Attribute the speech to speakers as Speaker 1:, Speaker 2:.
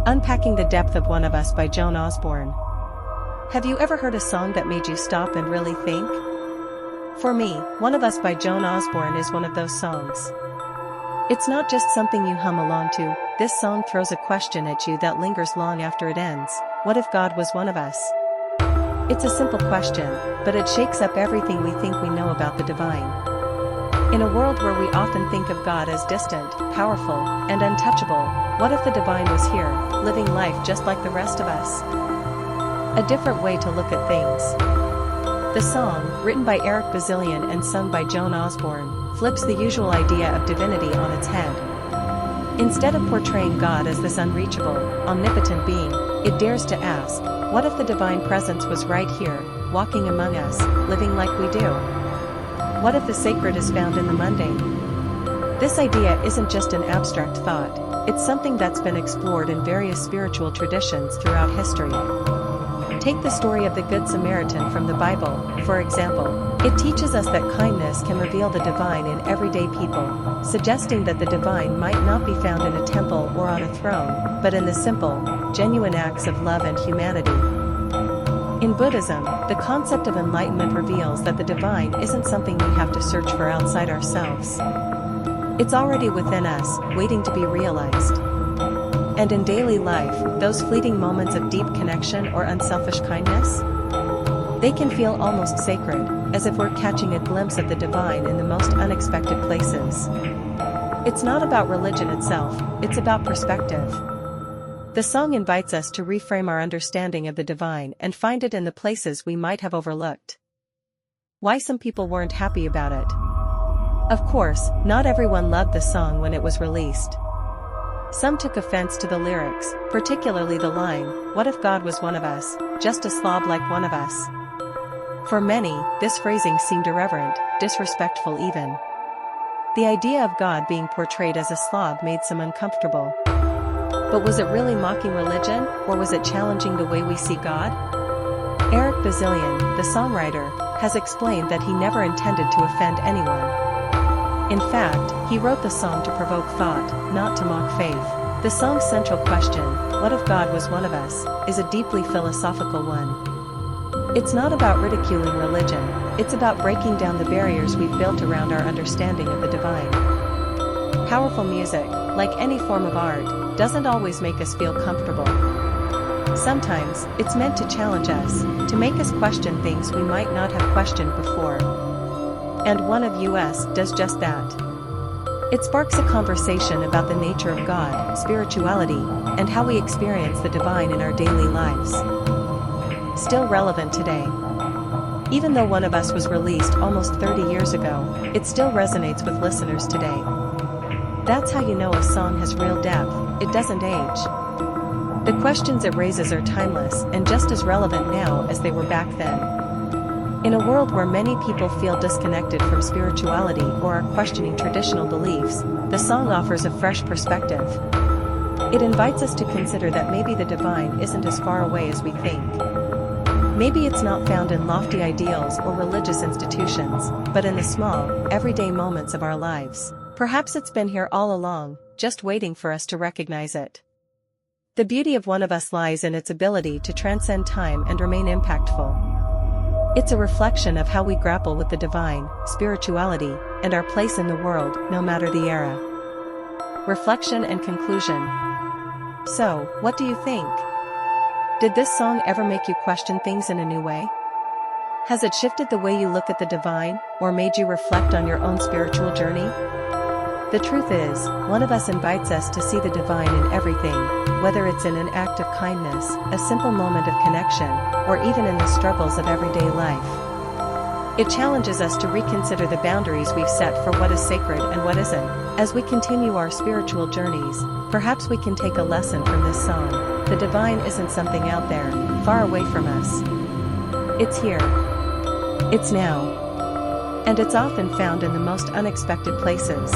Speaker 1: Unpacking the Depth of One of Us by Joan Osborne. Have you ever heard a song that made you stop and really think? For me, One of Us by Joan Osborne is one of those songs. It's not just something you hum along to, this song throws a question at you that lingers long after it ends. What if God was one of us? It's a simple question, but it shakes up everything we think we know about the divine. In a world where we often think of God as distant, powerful, and untouchable, what if the divine was here, living life just like the rest of us? A different way to look at things. The song, written by Eric Bazillion and sung by Joan Osborne, flips the usual idea of divinity on its head. Instead of portraying God as this unreachable, omnipotent being, it dares to ask, what if the divine presence was right here, walking among us, living like we do? What if the sacred is found in the mundane? This idea isn't just an abstract thought, it's something that's been explored in various spiritual traditions throughout history. Take the story of the Good Samaritan from the Bible, for example. It teaches us that kindness can reveal the divine in everyday people, suggesting that the divine might not be found in a temple or on a throne, but in the simple, genuine acts of love and humanity. In Buddhism, the concept of enlightenment reveals that the divine isn't something we have to search for outside ourselves. It's already within us, waiting to be realized. And in daily life, those fleeting moments of deep connection or unselfish kindness? They can feel almost sacred, as if we're catching a glimpse of the divine in the most unexpected places. It's not about religion itself, it's about perspective. The song invites us to reframe our understanding of the divine and find it in the places we might have overlooked. Why some people weren't happy about it? Of course, not everyone loved the song when it was released. Some took offense to the lyrics, particularly the line, "What if God was one of us, just a slob like one of us?" For many, this phrasing seemed irreverent, disrespectful even. The idea of God being portrayed as a slob made some uncomfortable. But was it really mocking religion, or was it challenging the way we see God? Eric Bazillion, the songwriter, has explained that he never intended to offend anyone. In fact, he wrote the song to provoke thought, not to mock faith. The song's central question, "What if God was one of us?" is a deeply philosophical one. It's not about ridiculing religion, it's about breaking down the barriers we've built around our understanding of the divine. Powerful music, like any form of art, doesn't always make us feel comfortable. Sometimes, it's meant to challenge us, to make us question things we might not have questioned before. And One of Us does just that. It sparks a conversation about the nature of God, spirituality, and how we experience the divine in our daily lives. Still relevant today. Even though One of Us was released almost 30 years ago, it still resonates with listeners today. That's how you know a song has real depth, it doesn't age. The questions it raises are timeless and just as relevant now as they were back then. In a world where many people feel disconnected from spirituality or are questioning traditional beliefs, the song offers a fresh perspective. It invites us to consider that maybe the divine isn't as far away as we think. Maybe it's not found in lofty ideals or religious institutions, but in the small, everyday moments of our lives. Perhaps it's been here all along, just waiting for us to recognize it. The beauty of One of Us lies in its ability to transcend time and remain impactful. It's a reflection of how we grapple with the divine, spirituality, and our place in the world, no matter the era. Reflection and conclusion. So, what do you think? Did this song ever make you question things in a new way? Has it shifted the way you look at the divine, or made you reflect on your own spiritual journey? The truth is, One of Us invites us to see the divine in everything, whether it's in an act of kindness, a simple moment of connection, or even in the struggles of everyday life. It challenges us to reconsider the boundaries we've set for what is sacred and what isn't. As we continue our spiritual journeys, perhaps we can take a lesson from this song. The divine isn't something out there, far away from us. It's here. It's now. And it's often found in the most unexpected places.